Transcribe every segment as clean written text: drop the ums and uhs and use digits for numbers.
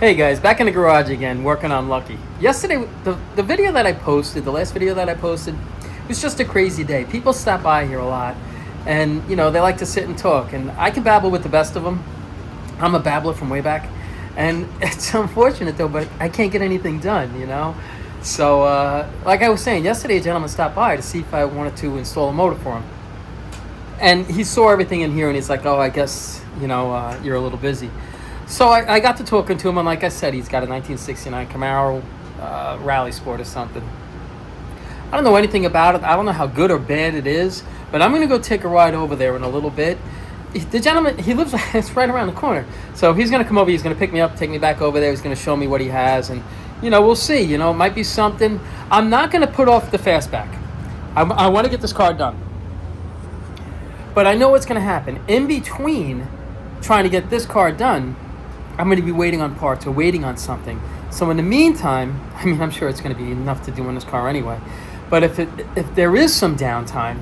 Hey guys, back in the garage again, working on Lucky. Yesterday, the video that I posted, the last video that I posted, was just a crazy day. People stop by here a lot, and they like to sit and talk, and I can babble with the best of them. I'm a babbler from way back, and it's unfortunate though, but I can't get anything done. So, like I was saying, yesterday a gentleman stopped by to see if I wanted to install a motor for him, and he saw everything in here, and he's like, "Oh, I guess you're a little busy." So I got to talking to him, and like I said, he's got a 1969 Camaro Rally Sport or something. I don't know anything about it. I don't know how good or bad it is, but I'm going to go take a ride over there in a little bit. The gentleman, he lives it's right around the corner. So he's going to come over, he's going to pick me up, take me back over there, he's going to show me what he has, and, we'll see. It might be something. I'm not going to put off the fastback. I want to get this car done. But I know what's going to happen. In between trying to get this car done, I'm going to be waiting on parts or waiting on something. So in the meantime, I'm sure it's going to be enough to do in this car anyway. But if there is some downtime,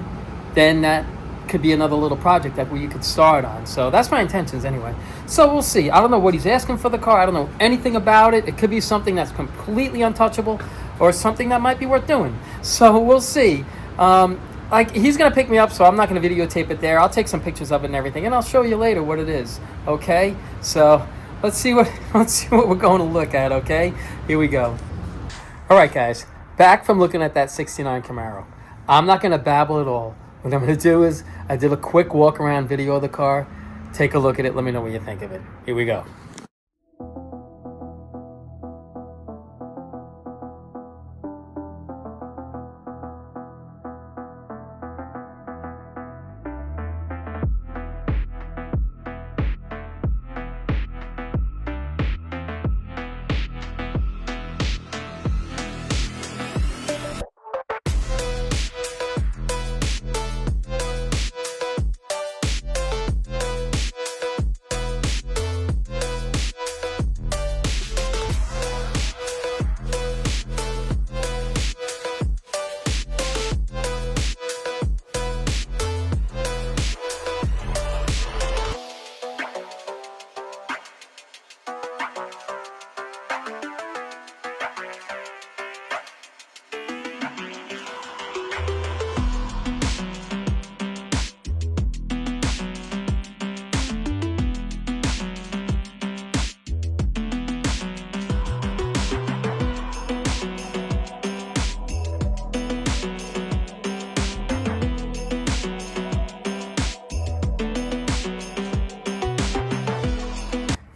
then that could be another little project that you could start on. So that's my intentions anyway. So we'll see. I don't know what he's asking for the car. I don't know anything about it. It could be something that's completely untouchable or something that might be worth doing. So we'll see. He's going to pick me up, so I'm not going to videotape it there. I'll take some pictures of it and everything, and I'll show you later what it is. Okay? So let's see what we're going to look at, okay? Here we go. All right, guys. Back from looking at that 69 Camaro. I'm not going to babble at all. What I'm going to do is I did a quick walk-around video of the car. Take a look at it. Let me know what you think of it. Here we go.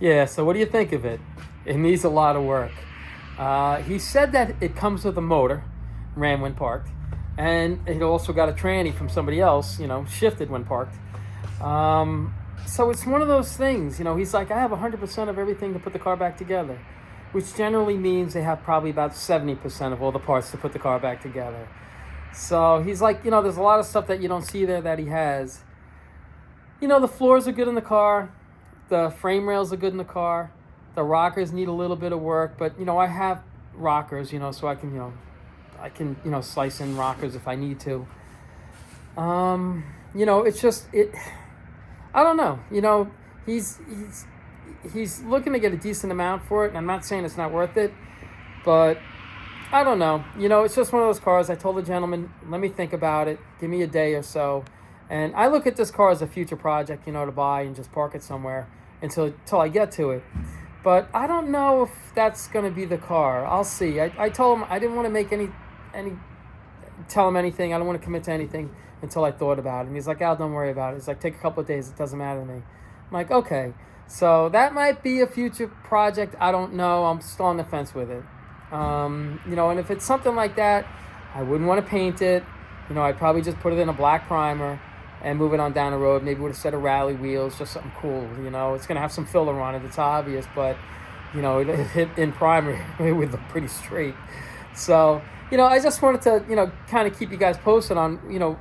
Yeah, so what do you think of it? It needs a lot of work. He said that it comes with a motor, ran when parked, and it also got a tranny from somebody else, shifted when parked. So it's one of those things, he's like, I have 100% of everything to put the car back together, which generally means they have probably about 70% of all the parts to put the car back together. So he's like, there's a lot of stuff that you don't see there that he has. The floors are good in the car. The frame rails are good in the car. The rockers need a little bit of work, but I have rockers, so I can slice in rockers if I need to. It's just I don't know. He's looking to get a decent amount for it, and I'm not saying it's not worth it, but I don't know. It's just one of those cars. I told the gentleman, let me think about it. Give me a day or so. And I look at this car as a future project, to buy and just park it somewhere until I get to it. But I don't know if that's going to be the car. I'll see. I told him I didn't want to make tell him anything. I don't want to commit to anything until I thought about it. And he's like, Al, don't worry about it. He's like, take a couple of days. It doesn't matter to me. I'm like, okay. So that might be a future project. I don't know. I'm still on the fence with it. And if it's something like that, I wouldn't want to paint it. I'd probably just put it in a black primer and move it on down the road, maybe with a set of rally wheels, just something cool. It's going to have some filler on it. It's obvious, but, it hit in primer, it would look pretty straight. So, I just wanted to, kind of keep you guys posted on,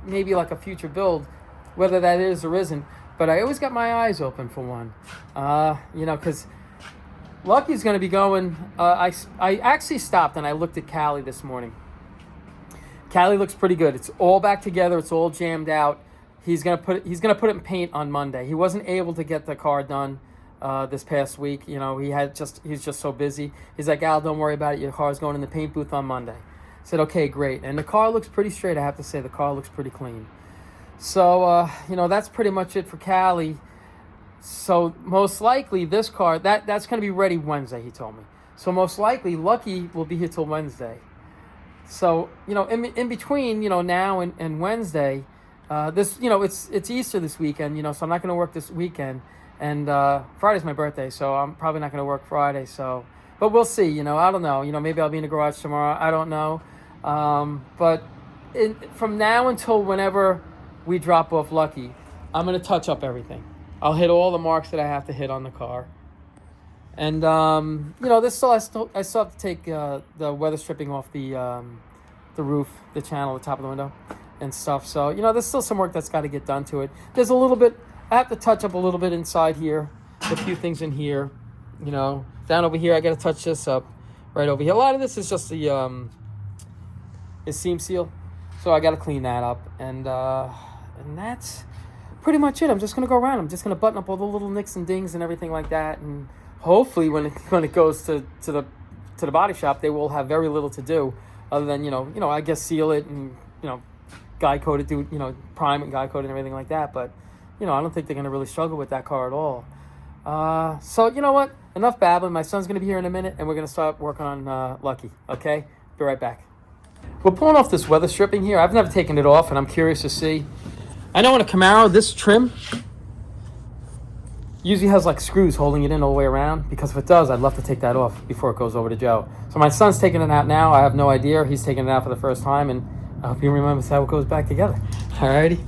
maybe like a future build, whether that is or isn't. But I always got my eyes open for one, because Lucky's going to be going. I actually stopped and I looked at Cali this morning. Cali looks pretty good. It's all back together. It's all jammed out. He's gonna put it in paint on Monday. He wasn't able to get the car done this past week. You know, he's just so busy. He's like, Al, don't worry about it. Your car's going in the paint booth on Monday. I said, okay, great. And the car looks pretty straight. I have to say, the car looks pretty clean. So, you know, that's pretty much it for Cali. So most likely this car, that's going to be ready Wednesday, he told me. So most likely Lucky will be here till Wednesday. So, you know, in between, you know, now and Wednesday, this, you know, it's Easter this weekend, you know, so I'm not going to work this weekend. And Friday's my birthday, so I'm probably not going to work Friday. So, but we'll see, you know, I don't know. You know, maybe I'll be in the garage tomorrow. I don't know. But from now until whenever we drop off Lucky, I'm going to touch up everything. I'll hit all the marks that I have to hit on the car. And, you know, I still have to take the weather stripping off the roof, the channel, the top of the window and stuff. So, you know, there's still some work that's got to get done to it. There's a little bit, I have to touch up a little bit inside here, a few things in here, you know. Down over here, I got to touch this up right over here. A lot of this is just the seam seal. So I got to clean that up. And that's pretty much it. I'm just going to go around. I'm just going to button up all the little nicks and dings and everything like that. And hopefully when it goes to the body shop, they will have very little to do other than, you know, I guess seal it and, you know, guy coat it, do, you know, prime and guy coat it and everything like that. But, you know, I don't think they're going to really struggle with that car at all. So, you know what? Enough babbling. My son's going to be here in a minute, and we're going to start working on Lucky, okay? Be right back. We're pulling off this weather stripping here. I've never taken it off, and I'm curious to see. I know in a Camaro, this trim usually has, like, screws holding it in all the way around, because if it does, I'd love to take that off before it goes over to Joe. So my son's taking it out now. I have no idea. He's taking it out for the first time, and I hope he remembers how it goes back together. All righty?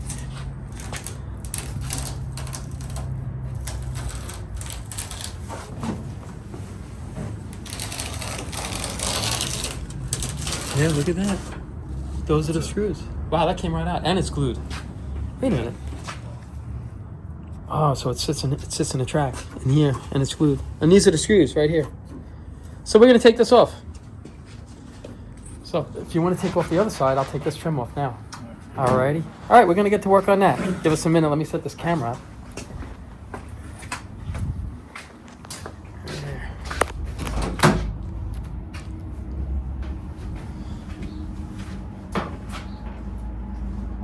Yeah, look at that. Those are the screws. Wow, that came right out. And it's glued. Wait a minute. Oh, so it sits in the track in here, and it's glued. And these are the screws right here. So we're going to take this off. So if you want to take off the other side, I'll take this trim off now. Alrighty. All right, we're going to get to work on that. Give us a minute. Let me set this camera up.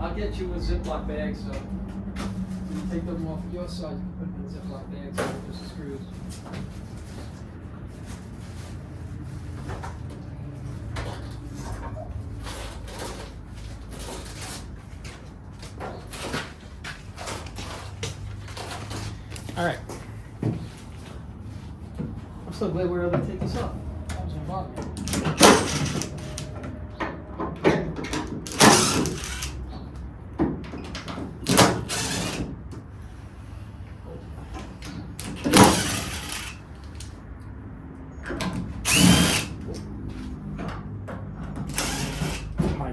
I'll get you a Ziploc bag, so you take them off your side, you can put them in a Ziploc bag, so just the screws. All right. I'm so glad we were able to take this off. That was gonna bother me.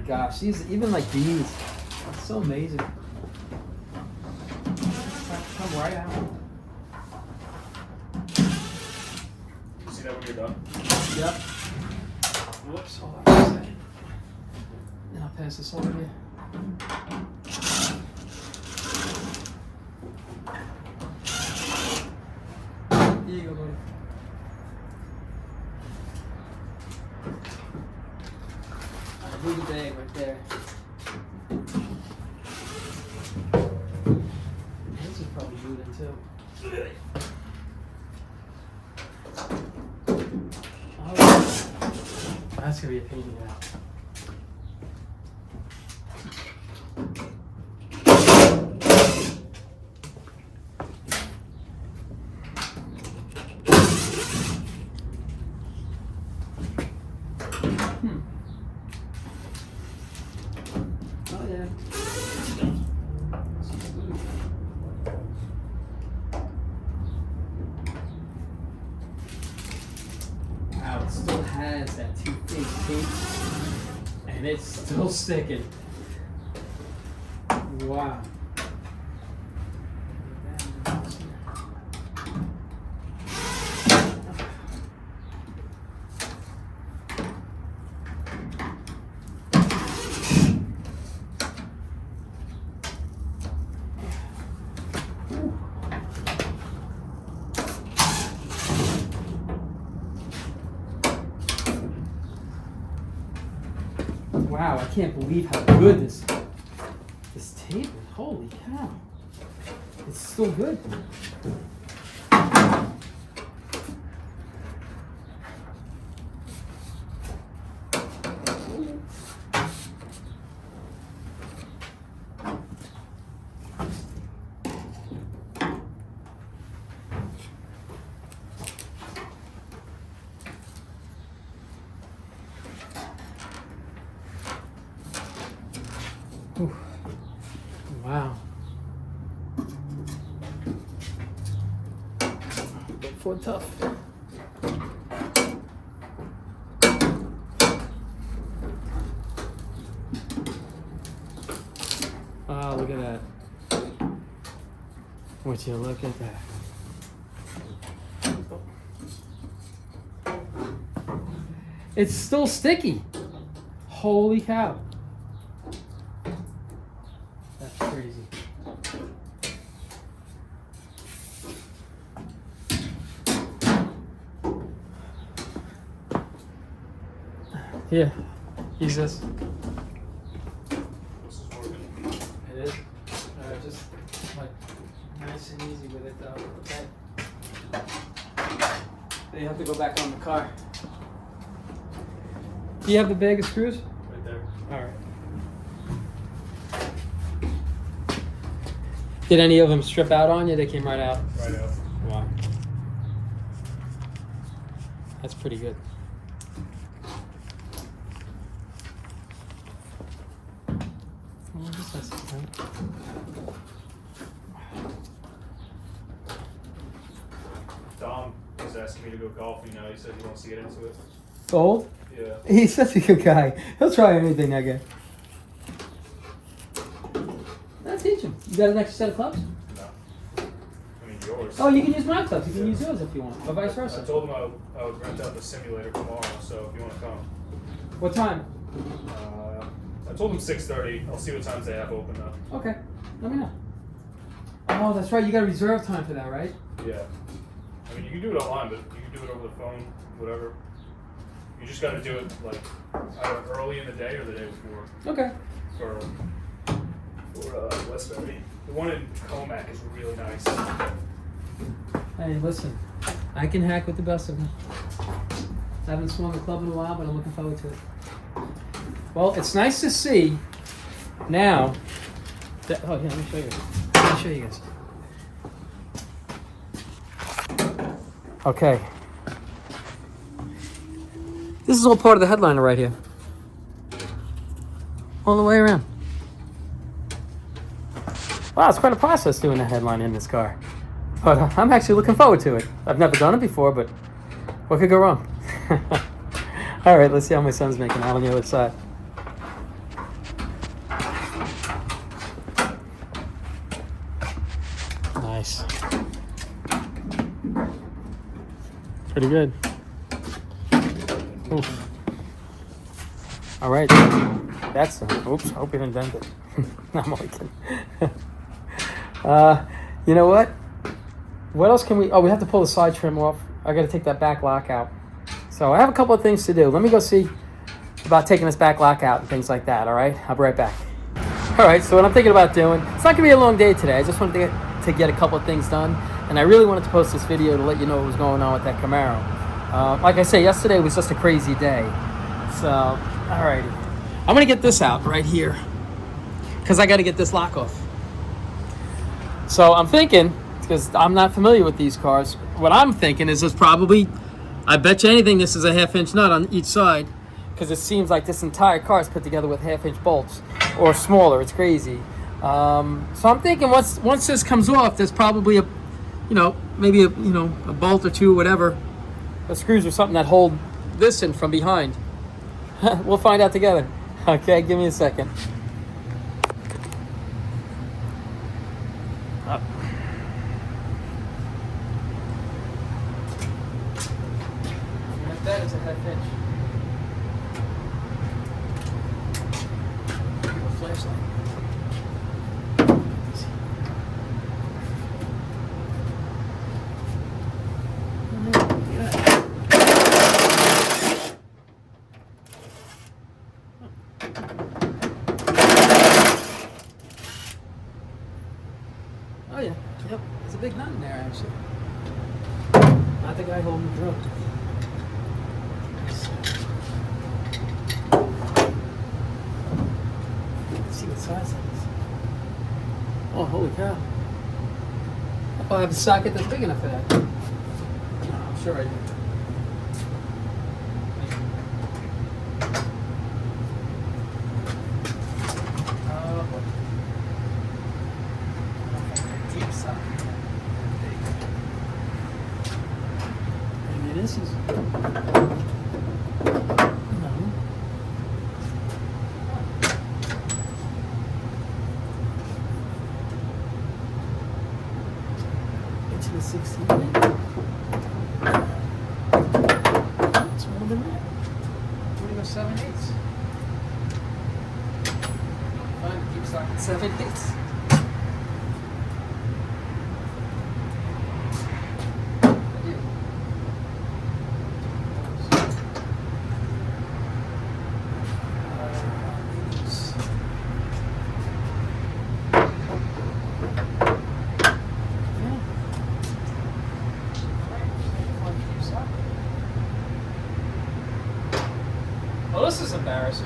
Gosh, these, even like these, it's so amazing. Come right out. You see that when you're done? Yep. Whoops, hold on a second. Then I'll pass this over here. Here you go, buddy. Move the bag right there. This is probably moved in too. Oh, that's gonna be a pain to get out. Wow, it still has that toothpaste tape, and it's still sticking. Wow. Wow, I can't believe how good this tape is. Holy cow. It's still good. Ooh. Wow. Big Ford tough. Oh, look at that. Would you look at that? It's still sticky. Holy cow. That's crazy. Here, use this. This is working. It is. Just like nice and easy with it though. Okay. Then you have to go back on the car. Do you have the bag of screws? Right there. All right. Did any of them strip out on you? They came right out. Right out. Wow. That's pretty good. Dom was asking me to go golfing now. He said he wants to get into it. Gold? Yeah. He's such a good guy. He'll try anything, that guy. I'll teach him. You got an extra set of clubs? No. I mean, yours. Oh, you can use my clubs. You can use yours if you want, or vice versa. I told him I would rent out the simulator tomorrow, so if you want to come. What time? I told him 6:30. I'll see what times they have open though. Okay, let me know. Oh, that's right. You got reserve time for that, right? Yeah. I mean, you can do it online, but you can do it over the phone, whatever. You just got to do it like either early in the day or the day before. Okay. For Westbury. The one in Comac is really nice. Hey, listen. I can hack with the best of them. I haven't swung a club in a while, but I'm looking forward to it. Well, it's nice to see now that, oh, here, let me show you. Let me show you guys. Okay. This is all part of the headliner right here. All the way around. Wow, it's quite a process doing a headline in this car. But I'm actually looking forward to it. I've never done it before, but what could go wrong? All right, let's see how my son's making out on the other side. Nice. Pretty good. Oof. All right. That's oops. Hope you didn't dent it. I'm only kidding. You know what? What else can we? Oh, we have to pull the side trim off. I got to take that back lock out. So I have a couple of things to do. Let me go see about taking this back lock out and things like that. All right. I'll be right back. All right. So what I'm thinking about doing. It's not gonna be a long day today. I just wanted to get a couple of things done, and I really wanted to post this video to let you know what was going on with that Camaro. Like I say, yesterday was just a crazy day. So, alrighty. I'm gonna get this out right here because I got to get this lock off. So I'm thinking, because I'm not familiar with these cars, what I'm thinking is probably, I bet you anything this is a 1/2-inch nut on each side, because it seems like this entire car is put together with 1/2-inch bolts or smaller. It's crazy. So I'm thinking once this comes off, there's probably a, maybe a bolt or two, whatever, the screws or something that hold this in from behind. We'll find out together. Okay, give me a second. Up. Like that, it's a 1/2-inch. Give a flashlight. the guy holding the drill. Let's see what size that is. Oh, holy cow. Oh, I have a socket that's big enough for that. No, I'm sure I do. Oh, boy. Deep socket. Maybe this is... No. Into the 16. It's more than that. What do you go, 7/8? Fine, keep socket 7/8. Well, this is embarrassing.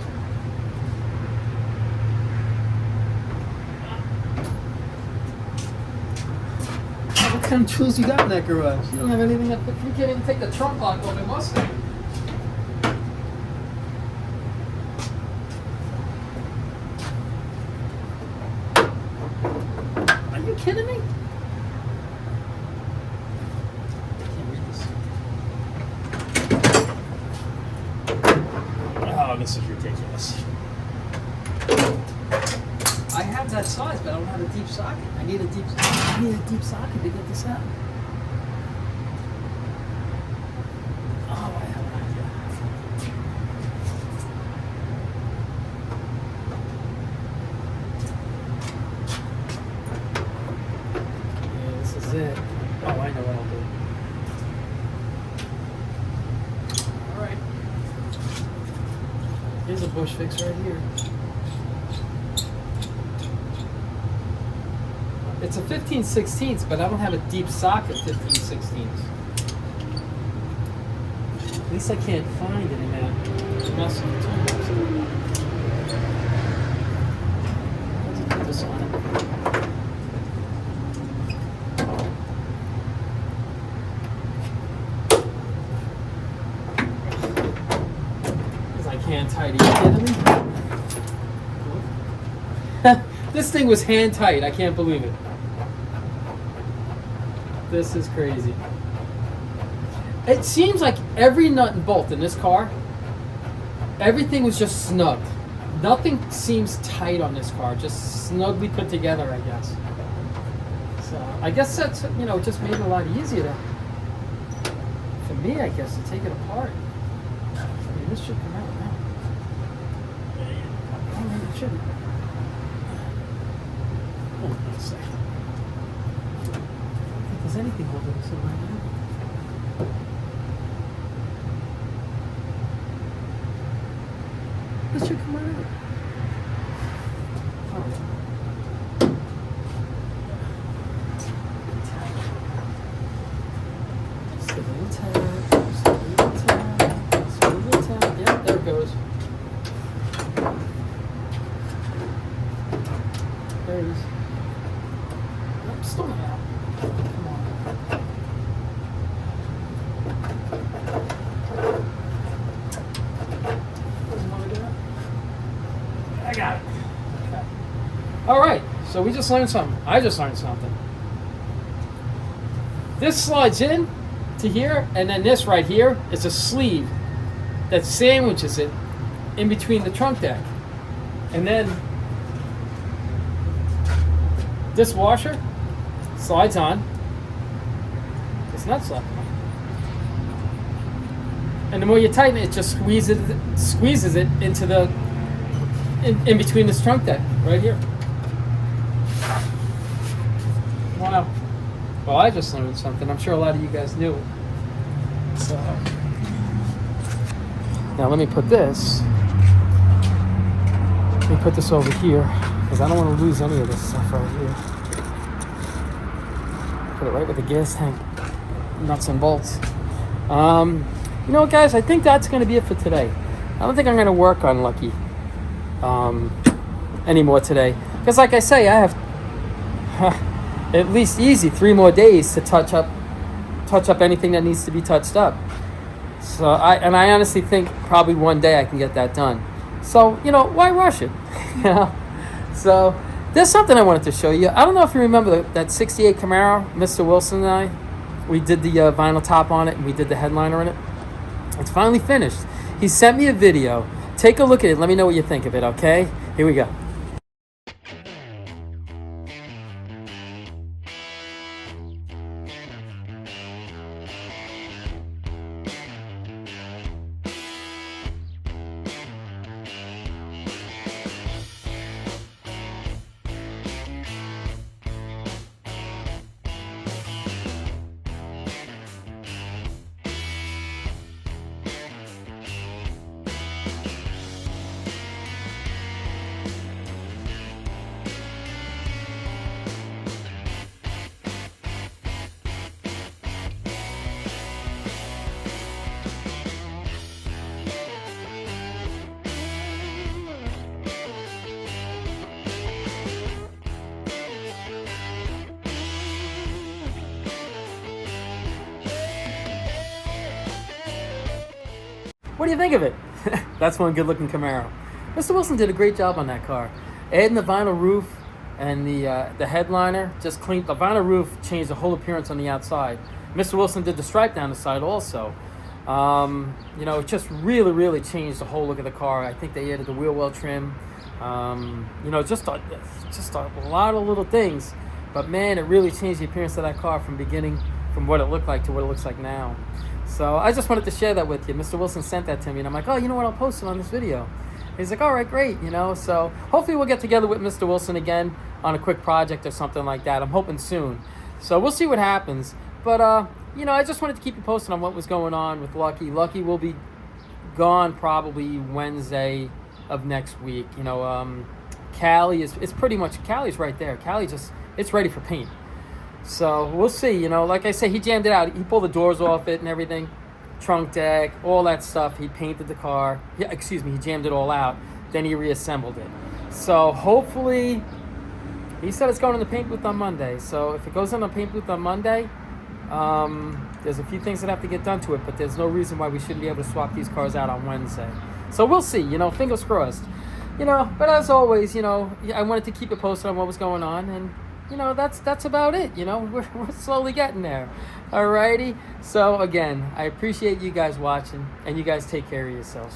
What kind of tools you got in that garage? You don't have anything that you can't even take the trunk lock off a Mustang. Are you kidding me? I can't read this. Oh, this is ridiculous. I have that size, but I don't have a deep socket. I need a deep socket to get this out. Oh, I have an idea. Yeah, this is it. Oh, I know what I'll do. All right. Here's a bush fix right here. It's a 15/16, but I don't have a deep socket 15/16. At least I can't find it in that mess of the toolbox. Let's put this on it. Because I can't tidy. Are you kidding me? This thing was hand tight. I can't believe it. This is crazy. It seems like every nut and bolt in this car, everything was just snugged. Nothing seems tight on this car, just snugly put together, I guess. So I guess that's, you know, it just made it a lot easier to, for me, I guess, to take it apart. I mean, this should come out now. Oh, maybe it shouldn't. Hold on a second. Does anything hold this in right now? This should come right out. Oh. Just a little tap, just a little tap, just a little tap. Yeah, there it goes. There it is. Nope, still not out. Come on. Doesn't want to get out. I got it. Okay. All right. So we just learned something. I just learned something. This slides in to here, and then this right here is a sleeve that sandwiches it in between the trunk deck. And then this washer slides on. It's not sliding on. And the more you tighten it, it just squeezes it into the in between this trunk deck right here. Wow. Well, I just learned something. I'm sure a lot of you guys knew it. So now let me put this. Let me put this over here because I don't want to lose any of this stuff right here. Put it right with the gas tank, nuts and bolts. You know, guys, I think that's going to be it for today. I don't think I'm going to work on Lucky anymore today, because like I say, I have at least easy 3 more days to touch up anything that needs to be touched up. So I honestly think probably one day I can get that done. So, you know, why rush it? You know? So there's something I wanted to show you. I don't know if you remember that 68 Camaro, Mr. Wilson and I, we did the vinyl top on it and we did the headliner in it. It's finally finished. He sent me a video. Take a look at it. Let me know what you think of it, okay? Here we go. What do you think of it? That's one good-looking Camaro. Mr. Wilson did a great job on that car. Adding the vinyl roof and the headliner just cleaned. The vinyl roof changed the whole appearance on the outside. Mr. Wilson did the stripe down the side also. You know, it just really changed the whole look of the car. I think they added the wheel well trim. You know, just a lot of little things. But man, it really changed the appearance of that car from what it looked like to what it looks like now. So I just wanted to share that with you. Mr. Wilson sent that to me, and I'm like, oh, you know what? I'll post it on this video. He's like, all right, great, you know. So hopefully we'll get together with Mr. Wilson again on a quick project or something like that. I'm hoping soon. So we'll see what happens. But, you know, I just wanted to keep you posted on what was going on with Lucky. Lucky will be gone probably Wednesday of next week. You know, Cali it's pretty much, Cali's right there. Cali it's ready for paint. So we'll see, you know, like I say, he jammed it out. He pulled the doors off it and everything, trunk deck, all that stuff. He painted the car. Yeah, excuse me, he jammed it all out. Then he reassembled it. So hopefully, he said it's going in the paint booth on Monday. So if it goes in the paint booth on Monday, there's a few things that have to get done to it, but there's no reason why we shouldn't be able to swap these cars out on Wednesday. So we'll see, you know, fingers crossed. You know, but as always, you know, I wanted to keep you posted on what was going on, and you know, that's about it. You know, we're slowly getting there. Alrighty. So again, I appreciate you guys watching, and you guys take care of yourselves.